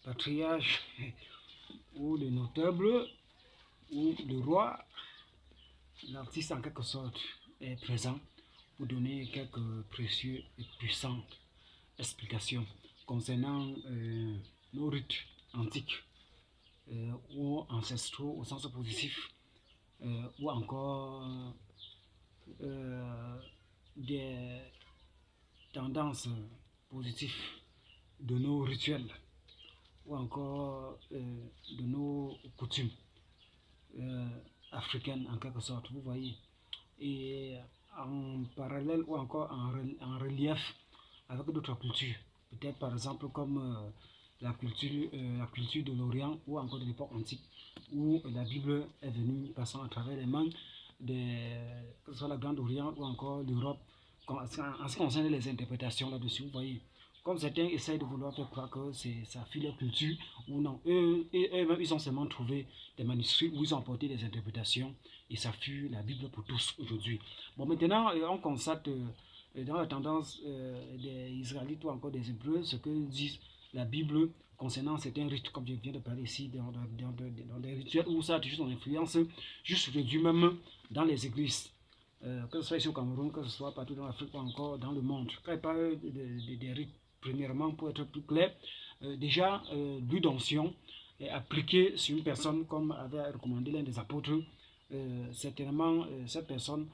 patriarche ou le notable ou le roi, l'artiste en quelque sorte est présent pour donner quelques précieuses et puissantes explications concernant nos rites antiques ou ancestraux au sens positif ou encore des tendances positives de nos rituels ou encore de nos coutumes africaines en quelque sorte, vous voyez. Et en parallèle ou encore en relief avec d'autres cultures, peut-être par exemple comme la culture de l'Orient ou encore de l'époque antique, où la Bible est venue passant à travers les mains que ce soit la Grande Orient ou encore l'Europe, en ce qui concerne les interprétations là-dessus, vous voyez. Comme certains essayent de vouloir faire croire que ça fuit leur culture, ou non, eux-mêmes, ils ont seulement trouvé des manuscrits où ils ont apporté des interprétations, et ça fuit la Bible pour tous aujourd'hui. Bon, maintenant, on constate dans la tendance des Israélites ou encore des Hébreux, ce que dit la Bible concernant certains rites, comme je viens de parler ici, dans des rituels où ça a toujours son influence, juste réduit même dans les églises. Que ce soit ici au Cameroun, que ce soit partout dans l'Afrique ou encore dans le monde. Quand il parle des rites, premièrement, pour être plus clair, déjà, l'huile d'onction est appliquée sur une personne comme avait recommandé l'un des apôtres. Certainement, cette personne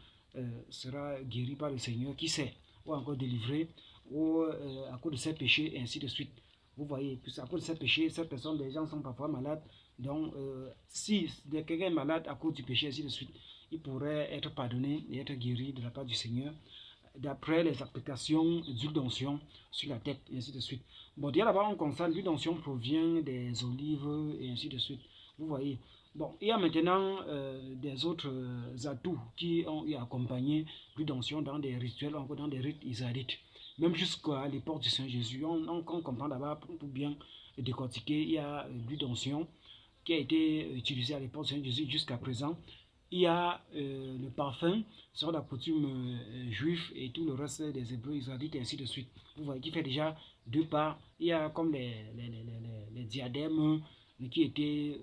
sera guérie par le Seigneur, qui sait, ou encore délivrée, ou à cause de ses péchés, et ainsi de suite. Vous voyez, à cause de ses péchés, cette personne, les gens sont parfois malades. Donc, si quelqu'un est malade à cause du péché, ainsi de suite, il pourrait être pardonné et être guéri de la part du Seigneur d'après les applications d'huile d'onction sur la tête, et ainsi de suite. Bon, déjà là-bas, on constate l'huile d'onction provient des olives, et ainsi de suite. Vous voyez. Bon, il y a maintenant des autres atouts qui ont accompagné l'huile d'onction dans des rituels, encore dans des rites israélites. Même jusqu'à l'époque du Seigneur Jésus, on comprend d'abord pour bien décortiquer, il y a l'huile d'onction qui a été utilisée à l'époque du Seigneur Jésus jusqu'à présent. Il y a le parfum sur la coutume juive et tout le reste des Hébreux, Israélites et ainsi de suite. Vous voyez, qui fait déjà deux parts. Il y a comme les diadèmes qui étaient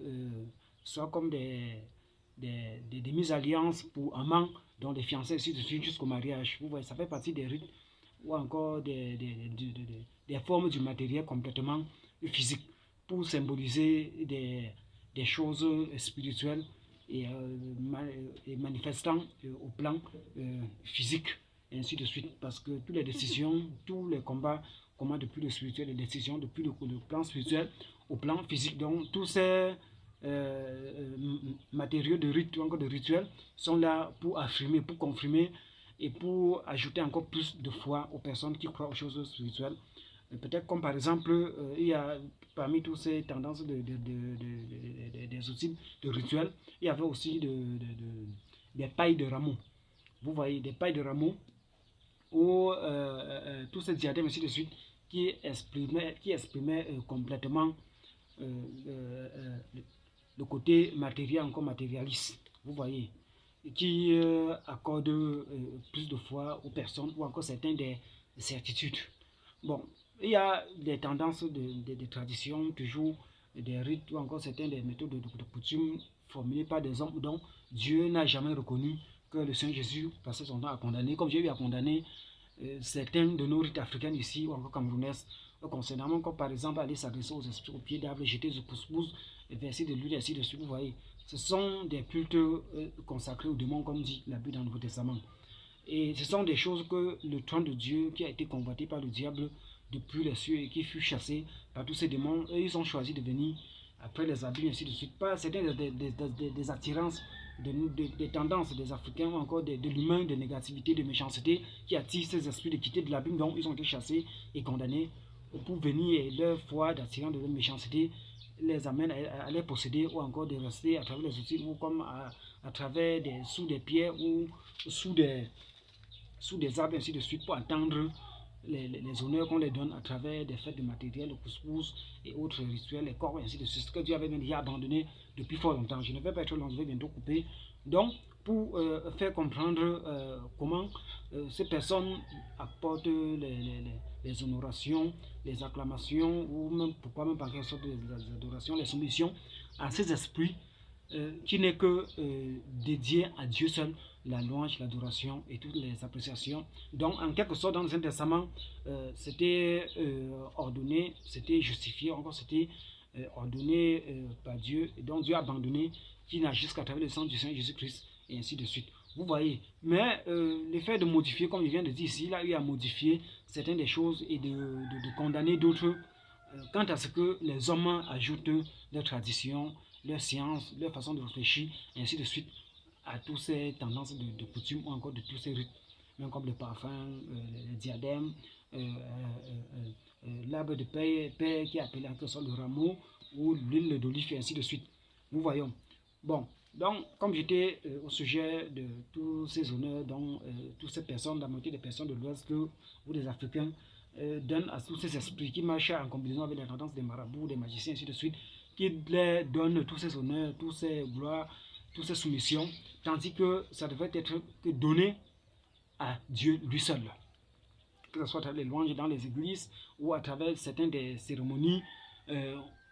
soit comme des mises-alliances pour amants, dont les fiancés ainsi de suite jusqu'au mariage. Vous voyez, ça fait partie des rites ou encore des formes du matériel complètement physique pour symboliser des choses spirituelles et manifestant au plan physique et ainsi de suite, parce que toutes les décisions, tous les combats depuis le spirituel, les décisions depuis le plan spirituel au plan physique, donc tous ces matériaux de rite ou encore de rituels sont là pour affirmer, pour confirmer et pour ajouter encore plus de foi aux personnes qui croient aux choses spirituelles. Peut-être comme par exemple, il y a parmi toutes ces tendances des outils de rituels, il y avait aussi des pailles de rameaux. Vous voyez, des pailles de rameaux ou tous ces diadèmes ainsi de suite qui exprimaient complètement le côté matériel, encore matérialiste. Vous voyez, qui accorde plus de foi aux personnes ou encore certains des certitudes. Bon, il y a des tendances des traditions, toujours des rites ou encore certaines des méthodes de coutume formulées par des hommes dont Dieu n'a jamais reconnu que le Seigneur Jésus passait son temps à condamner, comme j'ai eu à condamner certains de nos rites africains ici ou encore camerounaises, concernant comme par exemple aller s'adresser aux esprits au pied d'arbre, jeter du pouce-pouce, verser de l'huile, ainsi de suite. Vous voyez, ce sont des cultes consacrés aux démons, comme dit la Bible dans le Nouveau Testament. Et ce sont des choses que le trône de Dieu qui a été convoité par le diable depuis les cieux et qui fut chassé par tous ces démons, eux, ils ont choisi de venir après les abus, ainsi de suite. Pas certains des attirances, des tendances des Africains ou encore de l'humain, de négativité, de méchanceté qui attirent ces esprits de quitter de l'abîme, donc ils ont été chassés et condamnés pour venir et leur foi d'attirant de leur méchanceté les amène à les posséder ou encore de rester à travers les outils ou comme à travers sous des pierres ou sous des arbres, ainsi de suite, pour entendre les honneurs qu'on les donne à travers des fêtes de matériel, le pousse-pousse et autres rituels, les corps, ainsi de suite, ce que Dieu avait déjà abandonné depuis fort longtemps. Je ne vais pas être long, je vais bientôt couper. Donc, pour faire comprendre comment ces personnes apportent les honorations, les acclamations, ou même, pourquoi même pas quelque sorte des adorations, les soumissions à ces esprits qui n'est que dédié à Dieu seul, la louange, l'adoration et toutes les appréciations. Donc, en quelque sorte, dans l'Ancien Testament, c'était ordonné, c'était justifié, encore c'était ordonné par Dieu. Et donc, Dieu a abandonné qui n'a jusqu'à travers le sang du Seigneur Jésus-Christ, et ainsi de suite. Vous voyez. Mais l'effet de modifier, comme je viens de dire ici, il a eu à modifier certaines des choses et de condamner d'autres quant à ce que les hommes ajoutent leurs traditions, leurs sciences, leur façon de réfléchir, et ainsi de suite, à toutes ces tendances de coutumes ou encore de tous ces rites, même comme le parfum, les diadèmes, l'arbre de paix qui est appelé en quelque sorte le rameau, ou l'huile d'olive, et ainsi de suite. Nous voyons. Bon, donc, comme j'étais au sujet de tous ces honneurs dont toutes ces personnes, la moitié des personnes de l'Ouest ou des Africains donnent à tous ces esprits qui marchent en combinaison avec les tendances des marabouts, des magiciens, ainsi de suite, qui leur donnent tous ces honneurs, tous ces gloires, toutes ces soumissions, tandis que ça devrait être donné à Dieu lui seul. Que ce soit à travers les louanges dans les églises ou à travers certaines des cérémonies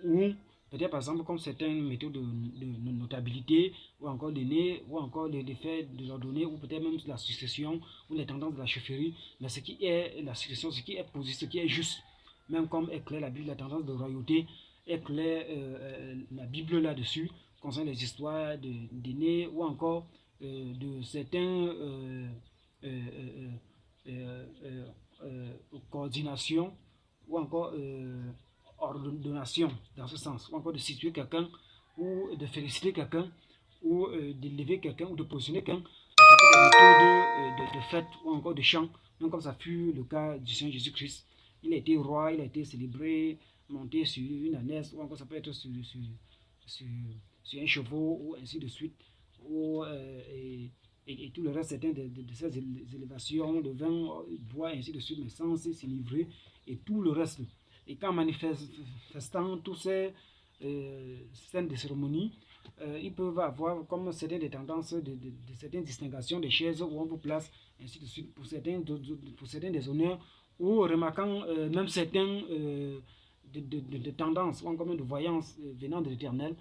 où peut-être par exemple comme certaines méthodes de notabilité ou encore d'aînés ou encore des faits de l'ordonnée ou peut-être même la succession ou les tendances de la chefferie, mais ce qui est la succession, ce qui est positif, ce qui est juste, même comme est clair la Bible, la tendance de royauté, est clair la Bible là-dessus, concernant les histoires d'aînés ou encore de certains coordination ou encore ordonnation dans ce sens, ou encore de situer quelqu'un ou de féliciter quelqu'un ou d'élever quelqu'un ou de positionner quelqu'un à travers des méthodes de fête ou encore de chant, donc comme ça fut le cas du Seigneur Jésus-Christ. Il a été roi, il a été célébré, monté sur une ânesse, ou encore ça peut être sur un chevaux, ou ainsi de suite, ou, et tout le reste, certaines de ces élévations, de vin, bois, et ainsi de suite, mais sans s'enivrer, et tout le reste. Et qu'en manifestant tous ces scènes de cérémonie, ils peuvent avoir comme certaines des tendances, de certaines distinctions des chaises où on vous place, ainsi de suite, pour certains des honneurs, ou remarquant même certains de tendances, ou encore même de voyance venant de l'Éternel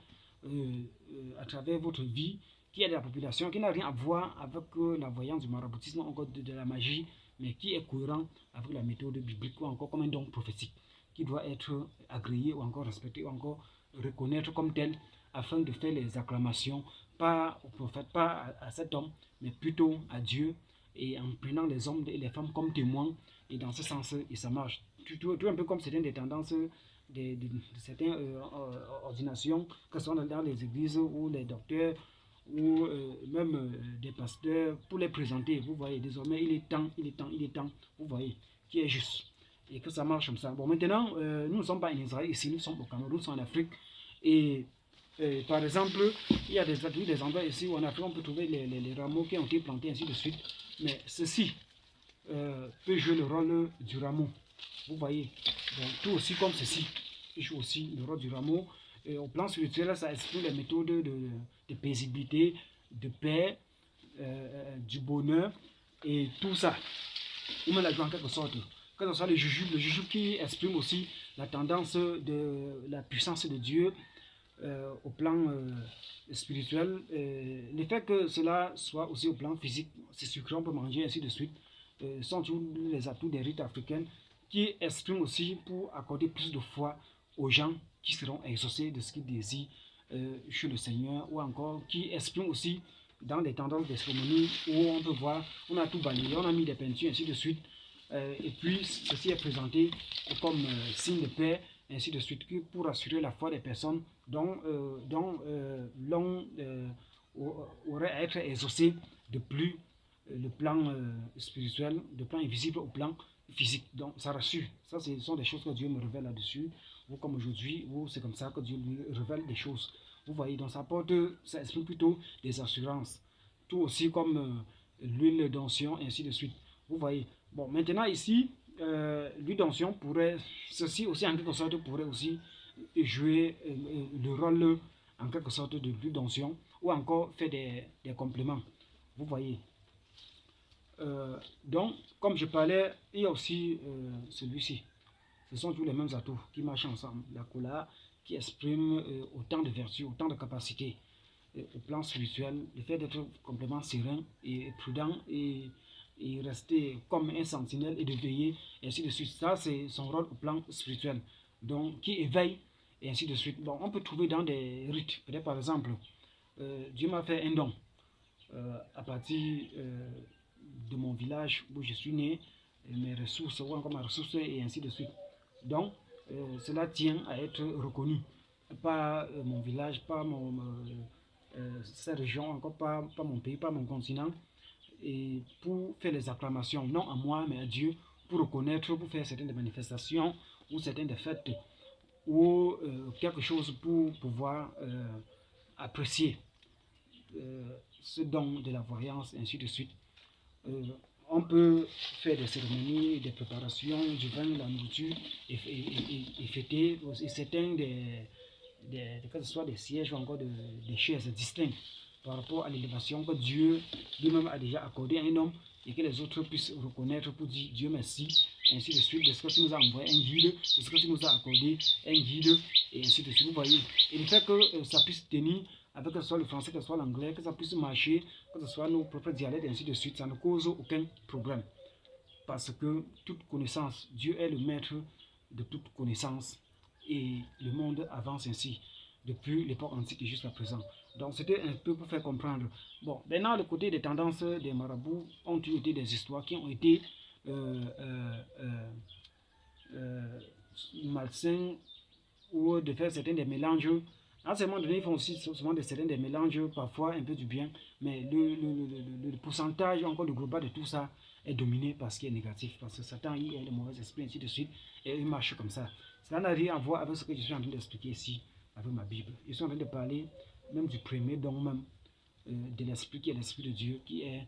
à travers votre vie, qui est de la population, qui n'a rien à voir avec la voyance du maraboutisme, encore de la magie, mais qui est cohérent avec la méthode biblique, ou encore comme un don prophétique, qui doit être agréé, ou encore respecté, ou encore reconnaître comme tel, afin de faire les acclamations, pas au prophète, pas à cet homme, mais plutôt à Dieu, et en prenant les hommes et les femmes comme témoins, et dans ce sens, et ça marche. Tout un peu comme certaines des tendances de certaines ordinations, que ce soit dans les églises ou les docteurs, ou même des pasteurs, pour les présenter. Vous voyez, désormais, il est temps, vous voyez, qui est juste. Et que ça marche comme ça. Bon, maintenant, nous ne sommes pas en Israël ici, nous sommes au Cameroun, nous sommes en Afrique. Et par exemple, il y a des endroits ici où en Afrique, on peut trouver les rameaux qui ont été plantés, ainsi de suite. Mais ceci peut jouer le rôle du rameau. Vous voyez, donc tout aussi comme ceci, il joue aussi le rôle du rameau. Et au plan spirituel, ça exprime les méthodes de paisibilité, de paix, du bonheur et tout ça. Ou même la joie en quelque sorte. Que ce soit le jujube qui exprime aussi la tendance de la puissance de Dieu au plan spirituel. L'effet que cela soit aussi au plan physique, c'est sucré, on peut manger, ainsi de suite, sont tous les atouts des rites africains qui expriment aussi pour accorder plus de foi aux gens qui seront exaucés de ce qu'ils désirent chez le Seigneur, ou encore qui expriment aussi dans des tendances des cérémonies où on peut voir, on a tout balayé, on a mis des peintures, ainsi de suite, et puis ceci est présenté comme signe de paix, ainsi de suite, pour assurer la foi des personnes dont l'on aurait à être exaucé de plus le plan spirituel, de plan invisible au plan physique. Donc ça rassure. Ça, ce sont des choses que Dieu me révèle là-dessus. Ou comme aujourd'hui, où c'est comme ça que Dieu lui révèle des choses. Vous voyez, donc ça exprime plutôt des assurances. Tout aussi comme l'huile d'onction, ainsi de suite. Vous voyez. Bon, maintenant ici, l'huile d'onction pourrait, ceci aussi en quelque sorte pourrait aussi jouer le rôle en quelque sorte de l'huile d'onction, ou encore faire des compléments. Vous voyez. Donc, comme je parlais, il y a aussi celui-ci. Ce sont tous les mêmes atouts qui marchent ensemble. La cola qui exprime autant de vertus, autant de capacités au plan spirituel, le fait d'être complètement serein et prudent et rester comme un sentinelle et de veiller, et ainsi de suite. Ça, c'est son rôle au plan spirituel. Donc, qui éveille, et ainsi de suite. Bon, on peut trouver dans des rites, peut-être par exemple, Dieu m'a fait un don à partir de mon village où je suis né, mes ressources, ou encore ma ressource, et ainsi de suite. Donc, cela tient à être reconnu. Pas mon village, pas cette région, encore pas mon pays, pas mon continent, et pour faire les acclamations, non à moi, mais à Dieu, pour reconnaître, pour faire certaines manifestations, ou certaines fêtes, ou quelque chose pour pouvoir apprécier ce don de la voyance, ainsi de suite. On peut faire des cérémonies, des préparations du vin, la nourriture, et fêter certains que ce soit des sièges ou encore des chaises distinctes par rapport à l'élévation que Dieu lui-même a déjà accordé à un homme et que les autres puissent reconnaître pour dire Dieu merci, ainsi de suite, parce que tu nous as envoyé un guide, parce que tu nous as accordé un guide, et ainsi de suite, vous voyez. Et le fait que ça puisse tenir avec que ce soit le français, que ce soit l'anglais, que ça puisse marcher, que ce soit nos propres dialectes, et ainsi de suite, ça ne cause aucun problème. Parce que toute connaissance, Dieu est le maître de toute connaissance, et le monde avance ainsi depuis l'époque antique et jusqu'à présent. Donc c'était un peu pour faire comprendre. Bon, maintenant le côté des tendances des marabouts ont été des histoires qui ont été malsains ou de faire certains des mélanges. À ce moment donné, ils font aussi souvent certains des mélanges, parfois un peu du bien, mais le pourcentage encore le global de tout ça est dominé par ce qui est négatif, parce que Satan, il a le mauvais esprit, ainsi de suite, et il marche comme ça. Ça n'a rien à voir avec ce que je suis en train d'expliquer ici, avec ma Bible. Je suis en train de parler même du premier don même de l'esprit, qui est l'esprit de Dieu, qui est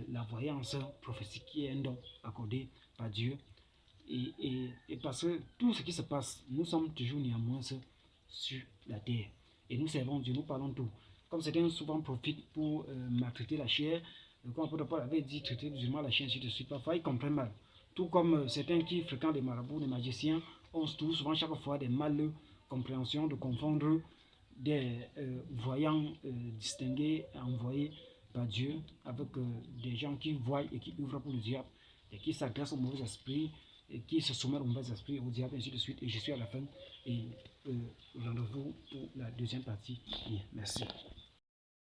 la voyance prophétique, qui est un don accordé par Dieu. Et parce que tout ce qui se passe, nous sommes toujours néanmoins sur la terre. Et nous servons Dieu, nous parlons tout. Comme certains souvent profitent pour maltraiter la chair, comme Paul avait dit, traiter durement la chair, ainsi de suite, parfois ils comprennent mal. Tout comme certains qui fréquentent les marabouts, les magiciens, ont souvent chaque fois des mal compréhensions de confondre des voyants distingués, envoyés par Dieu, avec des gens qui voient et qui ouvrent pour le diable, et qui s'adressent au mauvais esprit, et qui se soumettent au mauvais esprit, au diable, ainsi de suite. Et je suis à la fin, et rendez-vous pour la deuxième partie. Merci.